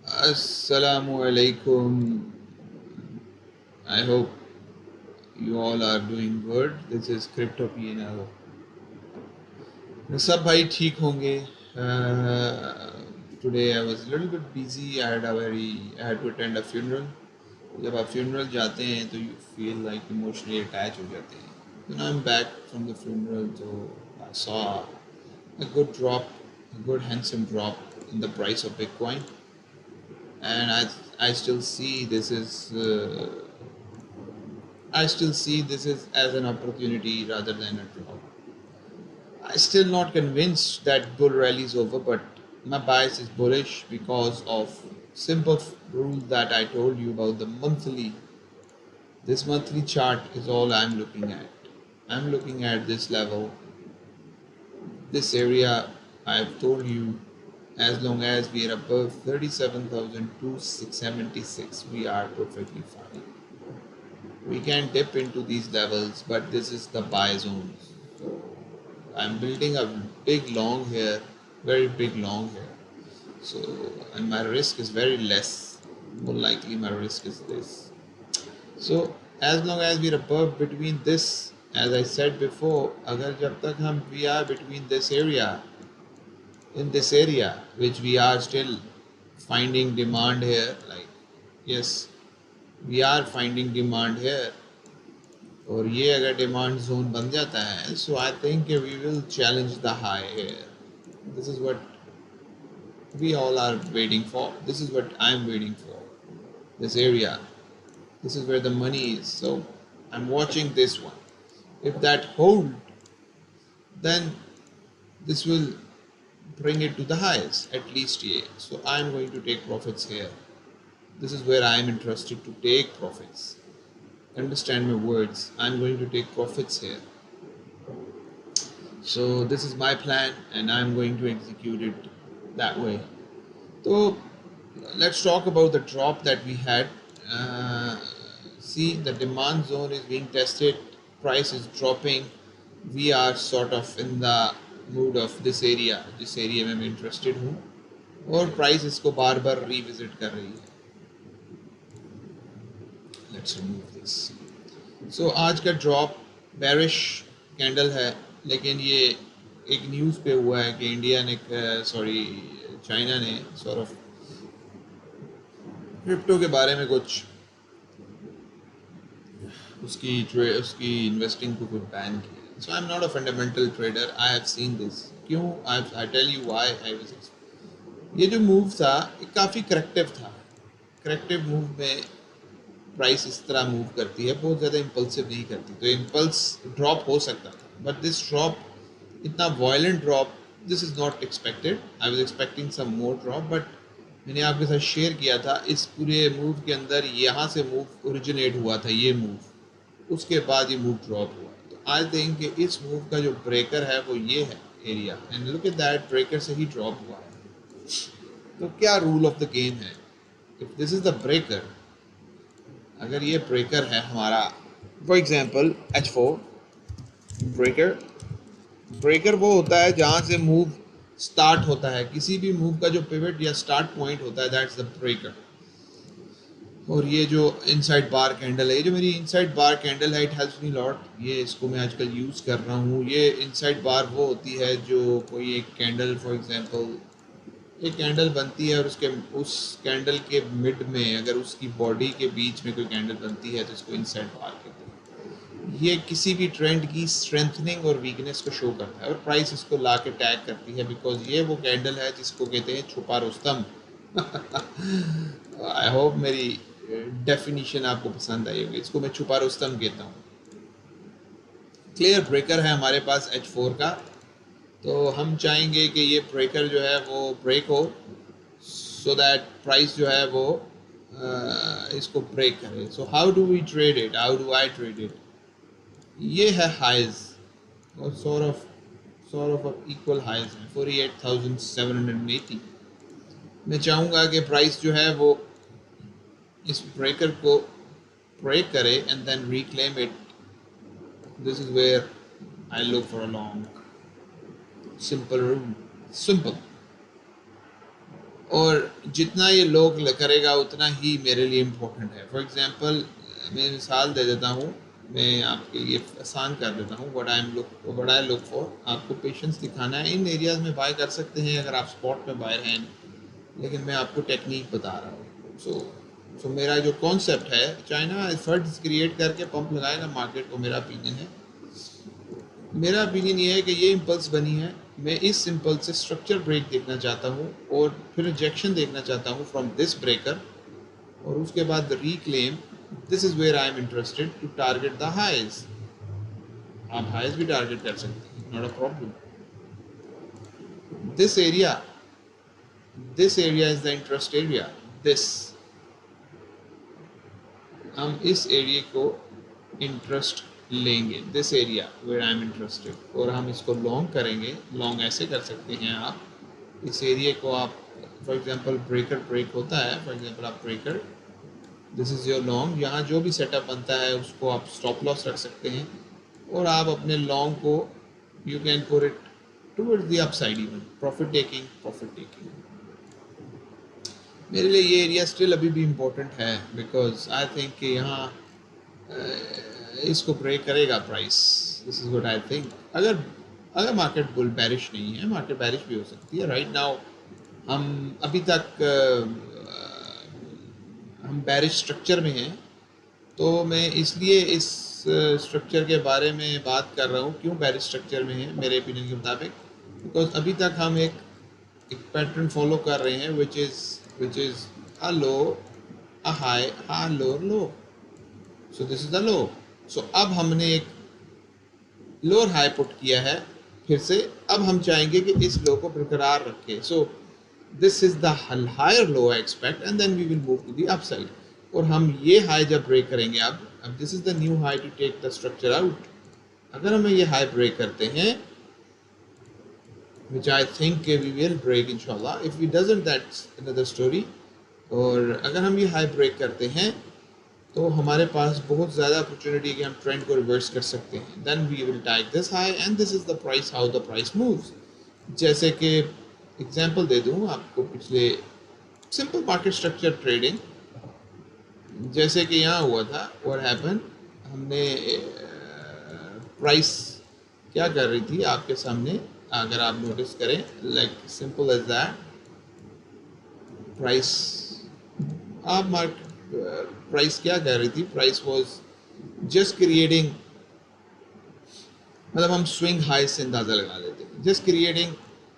Assalamu alaikum. I hope you all are doing good. This is Crypto PNL. सब भाई ठीक होंगे. Today I was a little bit busy. I had to attend a funeral. जब आप funeral जाते हैं तो you feel like emotionally attached हो जाते हैं. When I'm back from the funeral, so I saw a good drop, a good handsome drop in the price of Bitcoin, and I still see this is. I still see this is as an opportunity rather than a drop. I'm still not convinced that bull rally is over, but my bias is bullish because of simple rule that I told you about the monthly. This monthly chart is all I'm looking at. I'm looking at this level, this area. I've told you, as long as we are above 37,676, we are perfectly fine. We can dip into these levels, but this is the buy zone. So I'm building a big long here, very big long here. So, and my risk is very less. More likely my risk is this. So as long as we're above between this, as I said before, agar jab tak we are between this area, in this area, which we are still finding demand here, like yes, we are finding demand here. और ये अगर demand zone बन जाता है, so I think we will challenge the high here. This is what we all are waiting for. This is what I am waiting for. This area, this is where the money is. So I'm watching this one. If that hold, then this will bring it to the highest, at least here. So I'm going to take profits here. This is where I am interested to take profits. Understand my words. I'm going to take profits here. So this is my plan and I'm going to execute it that way. So let's talk about the drop that we had. See, the demand zone is being tested, price is dropping. We are sort of in the mood of this area, जिस area में मैं interested हूँ, और price इसको बार बार revisit कर रही है. Let's remove this. So आज का drop bearish candle है, लेकिन ये एक न्यूज़ पे हुआ है कि इंडिया ने चाइना ने sort of क्रिप्टो के बारे में कुछ उसकी इन्वेस्टिंग को कुछ बैन किया. So I am not a fundamental trader. I have seen this. क्यों? I tell you why I was. ये जो मूव था ये काफ़ी करेक्टिव था. करेक्टिव मूव में प्राइस इस तरह मूव करती है, बहुत ज़्यादा इम्पल्सिव नहीं करती, तो इम्पल्स ड्रॉप हो सकता था. बट दिस ड्रॉप, इतना violent drop, this is not expected. I was expecting some more drop, but मैंने आपके साथ शेयर किया था इस पूरे मूव के अंदर यहाँ से मूव ओरिजिनेट हुआ था, ये मूव, उसके बाद ये मूव ड्रॉप हुआ. तो आई थिंक कि इस मूव का जो ब्रेकर है वो ये है area, and look at that, breaker से ही ड्रॉप हुआ है. तो क्या रूल ऑफ द गेम है? If this is the breaker, अगर ये ब्रेकर है हमारा, for example H4 breaker. Breaker वो होता है जहाँ से मूव स्टार्ट होता है, किसी भी मूव का जो पिवट या स्टार्ट पॉइंट होता है, दैट्स द ब्रेकर. और ये जो इनसाइड बार कैंडल है, ये जो मेरी इनसाइड बार कैंडल है, इट हेल्प्स मी लॉट. ये इसको मैं आजकल यूज़ कर रहा हूँ. ये इनसाइड बार वो होती है जो कोई एक कैंडल, फॉर एग्जांपल एक कैंडल बनती है और उस कैंडल के मिड में अगर उसकी बॉडी के बीच में कोई कैंडल बनती है तो इसको इनसाइड बार कहते हैं. ये किसी भी ट्रेंड की स्ट्रेंथनिंग और वीकनेस को शो करता है और प्राइस इसको ला के टैग करती है, बिकॉज ये वो कैंडल है जिसको कहते हैं छुपा रुस्तम. आई होप मेरी डेफिनेशन आपको पसंद आई होगी. इसको मैं छुपा रुस्तम कहता हूँ. क्लियर ब्रेकर है हमारे पास H4 का, तो हम चाहेंगे कि ये ब्रेकर जो है वो ब्रेक हो, सो दैट प्राइस जो है वो इसको ब्रेक करे. So how do we trade it, how do I trade it? ये है हाइज और सॉर्ट ऑफ इक्वल हाइज है 48,780. मैं चाहूँगा कि प्राइस जो है वो इस ब्रेकर को ब्रेक करे and then reclaim it. This is where I look for a long. Simple rule, simple. और जितना ये लोग करेगा उतना ही मेरे लिए इम्पोर्टेंट है। फॉर एग्जांपल मैं मिसाल दे देता हूँ, मैं आपके लिए आसान कर देता हूँ। व्हाट आई लुक फॉर, आपको पेशेंस दिखाना है। इन एरियाज़ में बाय कर सकते हैं अगर आप स्पॉट में बायर हैं, लेकिन मैं आपको टेक्निक बता रहा हूँ। सो मेरा जो कॉन्सेप्ट है, चाइना एफर्ट्स क्रिएट करके पंप लगाएगा मार्केट को, मेरा ओपिनियन है। मेरा ओपिनियन ये है कि ये इम्पल्स बनी है, मैं इस इम्पल्स से स्ट्रक्चर ब्रेक देखना चाहता हूँ और फिर रिजेक्शन देखना चाहता हूँ फ्रॉम दिस ब्रेकर, और उसके बाद reclaim. This is where I am interested to target the highs. आप हाइज भी टारगेट कर सकते हैं, not a problem. This area is the interest area. This, हम इस एरिया को इंटरेस्ट लेंगे, this area where I am interested, और हम इसको लॉन्ग करेंगे। लॉन्ग ऐसे कर सकते हैं आप, इस एरिया को आप, फॉर एग्जांपल ब्रेक होता है, फॉर एग्जांपल आप breaker, this is your long. यहाँ जो भी सेटअप बनता है उसको आप स्टॉप लॉस रख सकते हैं, और आप अपने लॉन्ग को you can put it towards the upside, even profit taking. मेरे लिए ये एरिया स्टिल अभी भी इम्पोर्टेंट है, बिकॉज आई थिंक कि यहाँ इसको ब्रेक करेगा price. This is what I think. अगर मार्केट बुल बैरिश नहीं है, मार्केट बैरिश भी हो सकती है। राइट नाउ हम अभी तक हम बैरिश स्ट्रक्चर में हैं, तो मैं इसलिए इस स्ट्रक्चर के बारे में बात कर रहा हूँ। क्यों बैरिश स्ट्रक्चर में है मेरे ओपिनियन के मुताबिक? बिकॉज अभी तक हम एक पैटर्न फॉलो कर रहे हैं which is a low, a high, a low. So this is the low. So अब हमने एक लोअर हाई पुट किया है फिर से। अब हम चाहेंगे कि इस लो को बरकरार रखें। So this is the higher low I expect, and then we will move to the upside. और हम ये हाई जब ब्रेक करेंगे, अब this is the new high to take the structure out. अगर हम ये हाई ब्रेक करते हैं, which I think we will break inshallah. If we doesn't, that's another story. और अगर हम ये हाई ब्रेक करते हैं तो हमारे पास बहुत ज़्यादा अपॉर्चुनिटी है कि हम ट्रेंड को रिवर्स कर सकते हैं। Then we will take this high, and this is the price, how the price moves. जैसे कि एग्जांपल दे दूँ आपको, पिछले सिंपल मार्केट स्ट्रक्चर ट्रेडिंग, जैसे कि यहाँ हुआ था, व्हाट हैपन, हमने प्राइस क्या कर रही थी आपके सामने, अगर आप नोटिस करें, like simple as that, price आप प्राइस क्या कर रही थी, प्राइस वाज जस्ट क्रिएटिंग, मतलब हम स्विंग हाई से अंदाज़ा लगा लेते हैं, जस्ट क्रिएटिंग।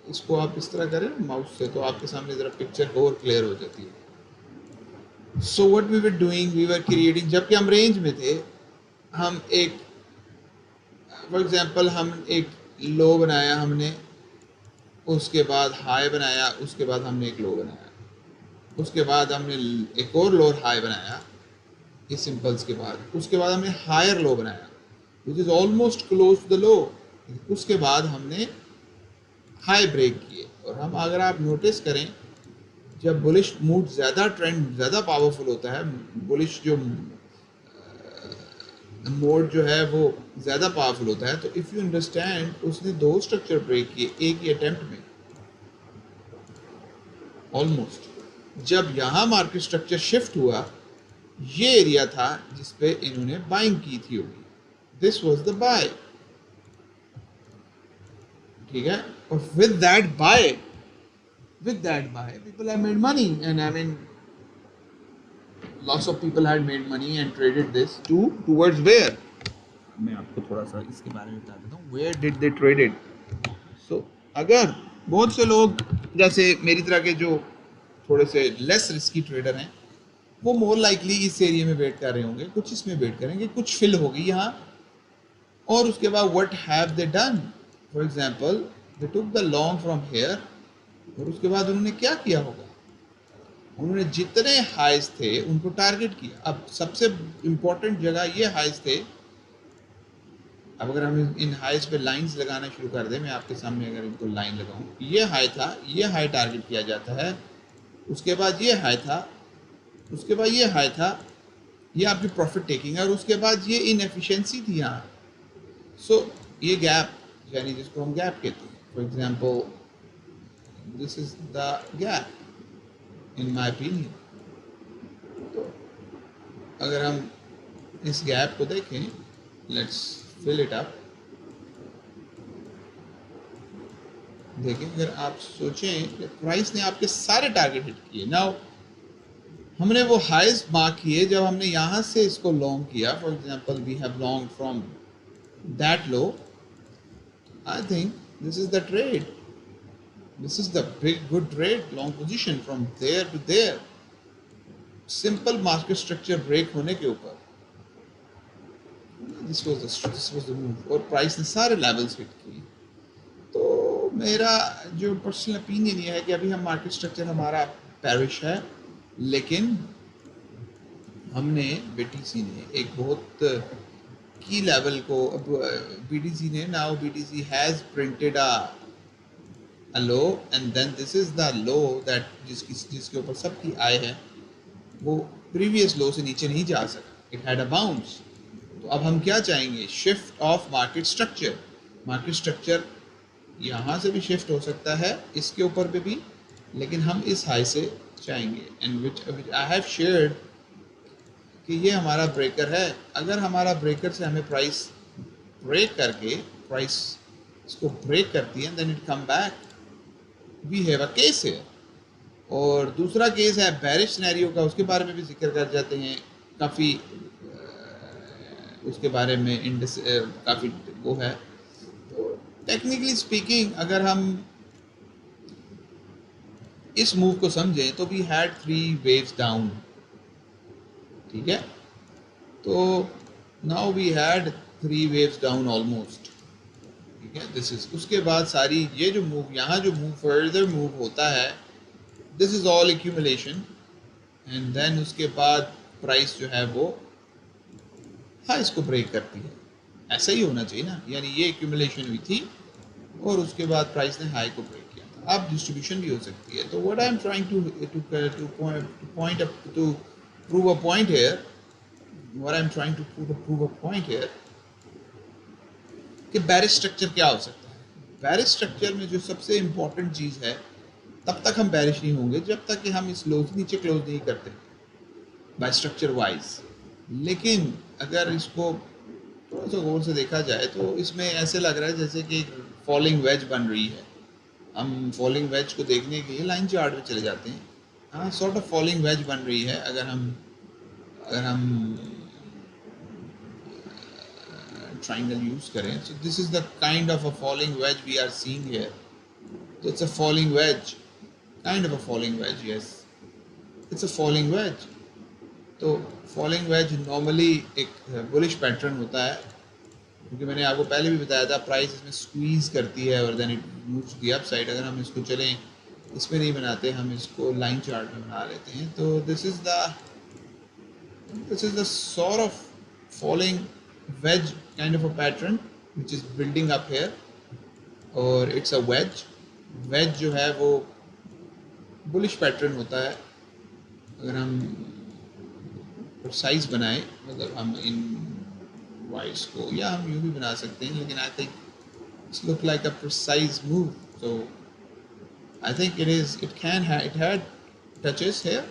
इसको आप इस तरह करें माउस से तो आपके सामने ज़रा पिक्चर और क्लियर हो जाती है। So what we were doing, we were creating, जबकि हम रेंज में थे। हम एक, फॉर एग्जांपल, हम एक लो बनाया हमने, उसके बाद हाई बनाया, उसके बाद हमने एक लो बनाया, उसके बाद हमने एक और लोअर हाई बनाया इस सिंपल्स के बाद, उसके बाद हमने हायर लो बनाया which is almost close to the low, उसके बाद हमने हाई ब्रेक किए। और हम, अगर आप नोटिस करें, जब बुलिश मूड ज़्यादा, ट्रेंड ज़्यादा पावरफुल होता है, बुलिश जो मोड जो है वो ज़्यादा पावरफुल होता है, तो इफ़ यू अंडरस्टैंड, उसने 2 स्ट्रक्चर ब्रेक किए एक ही अटेम्प्ट में ऑलमोस्ट। जब यहाँ मार्केट स्ट्रक्चर शिफ्ट हुआ, ये एरिया था जिस पे इन्होंने बाइंग की थी होगी, दिस वाज द बाय, ठीक है। और with that bye people have made money, and I mean lots of people had made money and traded this towards where, मैं आपको थोड़ा सा इसके बारे में बता देता हूँ, where did they trade it। so अगर बहुत से लोग जैसे मेरी तरह के जो थोड़े से लेस रिस्की ट्रेडर हैं, वो मोर लाइकली इस एरिया में वेट कर रहे होंगे, कुछ इसमें वेट करेंगे, कुछ फिल होगी यहाँ, और उसके बाद what have they done, for example they took the long from here, और उसके बाद उन्होंने क्या किया होगा, उन्होंने जितने हाइज थे उनको टारगेट किया। अब सबसे इम्पोर्टेंट जगह ये हाइज थे। अब अगर हम इन हाइज पे लाइंस लगाना शुरू कर दें, मैं आपके सामने अगर इनको लाइन लगाऊं, ये हाई था, ये हाई टारगेट किया जाता है, उसके बाद ये हाई था, उसके बाद ये हाई था, ये आपकी प्रॉफिट टेकिंग है, और उसके बाद ये इनएफिशिएंसी थी यहाँ। सो ये गैप, यानी जिसको हम गैप कहते हैं, for example this is the gap in my opinion. तो अगर हम इस गैप को देखें, लेट्स फिल इट अप। देखिए, अगर आप सोचें कि प्राइस ने आपके सारे टारगेट हिट किए, नाउ हमने वो हाईएस्ट मार्क किए जब हमने यहाँ से इसको लॉन्ग किया। For example we have long from that low. I think this is the trade, this is the big good trade, long position from there to there, simple market structure break होने के ऊपर this was the move, और price ने सारे levels hit किए। तो मेरा जो पर्सनल ओपिनियन ये है कि अभी हम मार्केट स्ट्रक्चर हमारा पेरिश है, लेकिन हमने बीटीसी ने एक बहुत की लेवल को, बीटीसी ने now BTC has printed a low, and then this is the low that जिसके ऊपर सबकी आय है, वो प्रीवियस लो से नीचे नहीं जा सका, इट हैड अ बाउंस। तो अब हम क्या चाहेंगे? Shift of market structure. Market structure यहाँ से भी शिफ्ट हो सकता है, इसके ऊपर पे भी, लेकिन हम इस हाई से चाहेंगे, and which I have shared कि ये हमारा ब्रेकर है। अगर हमारा ब्रेकर से हमें प्राइस ब्रेक करके, प्राइस इसको ब्रेक करती है, then it come back, we have a case है। और दूसरा केस है बेरिश सिनेरियो का, उसके बारे में भी जिक्र कर जाते हैं काफ़ी, उसके बारे में काफ़ी वो है। तो टेक्निकली स्पीकिंग अगर हम इस मूव को समझें तो वी हैड 3 वेव्स डाउन, ठीक है। तो now we had 3 waves down almost, ठीक है। दिस इज, उसके बाद सारी ये जो मूव, यहाँ जो मूव फर्दर मूव होता है, this is all accumulation, and then उसके बाद प्राइस जो है वो हाईस को ब्रेक करती है। ऐसा ही होना चाहिए ना, यानी ये एक्यूमुलेशन हुई थी और उसके बाद प्राइस ने हाई को ब्रेक किया था। अब डिस्ट्रीब्यूशन भी हो सकती है। तो what I am trying to point up to prove a point here, what I'm trying to prove a point here, कि बेरिश स्ट्रक्चर क्या हो सकता है। बेरिश स्ट्रक्चर में जो सबसे इम्पोर्टेंट चीज़ है, तब तक हम बेरिश नहीं होंगे जब तक कि हम इस लो से नीचे क्लोज नहीं करते बाय स्ट्रक्चर वाइज। लेकिन अगर इसको थोड़ा सा गौर से देखा जाए तो इसमें ऐसे लग रहा है जैसे कि फॉलिंग वेज बन रही है। हम फॉलिंग वेज को देखने के लिए लाइन चार्ट में चले जाते हैं। हाँ, सॉर्ट ऑफ फॉलिंग वेज बन रही है। अगर हम triangle यूज करें, so this is the kind of a falling wedge we are seeing here. So it's a falling wedge, kind of a falling wedge, yes, it's a falling wedge. तो falling wedge normally एक bullish pattern होता है, क्योंकि मैंने आपको पहले भी बताया था प्राइस इसमें स्क्वीज करती है और then it moves to the upside. अगर हम इसको चलें, इसमें नहीं बनाते, हम इसको लाइन चार्ट में बना लेते हैं। तो this is the sort of falling wedge kind of a pattern which is building up here, और it's a wedge जो है वो bullish pattern होता है। अगर हम precise बनाएं, मतलब हम इन वाइज को, या हम यूँ भी बना सकते हैं, लेकिन I think it's look like a precise move, so I think it had touches here।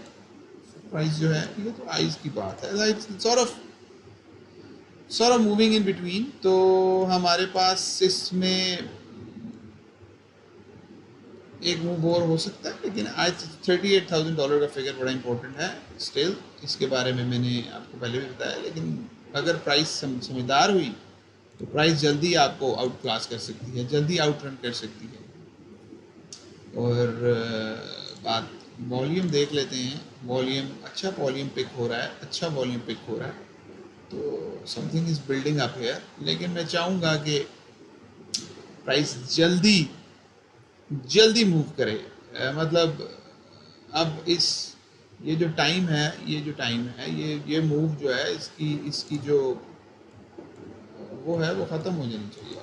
Price जो है, ये तो आइज की बात है, like sort of moving in between। तो हमारे पास इसमें एक मूव और हो सकता है, लेकिन आज $38,000 का फिगर बड़ा इंपॉर्टेंट है स्टिल। इसके बारे में मैंने आपको पहले भी बताया, लेकिन अगर प्राइस समझदार हुई तो प्राइस जल्दी आपको आउट क्लास कर सकती है, जल्दी आउट रन कर सकती है। और बात वॉल्यूम देख लेते हैं। वॉल्यूम अच्छा, वॉल्यूम पिक हो रहा है, अच्छा वॉल्यूम पिक हो रहा है, तो something is building up here. लेकिन मैं चाहूँगा कि प्राइस जल्दी मूव करे। मतलब अब ये जो टाइम है, ये मूव जो है, इसकी जो वो है वो ख़त्म हो जानी चाहिए।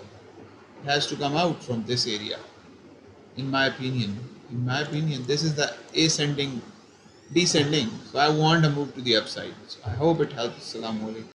It has to come out from this area, in my opinion, this is the descending, so I want a move to the upside. So I hope it helps. Assalamu alaikum.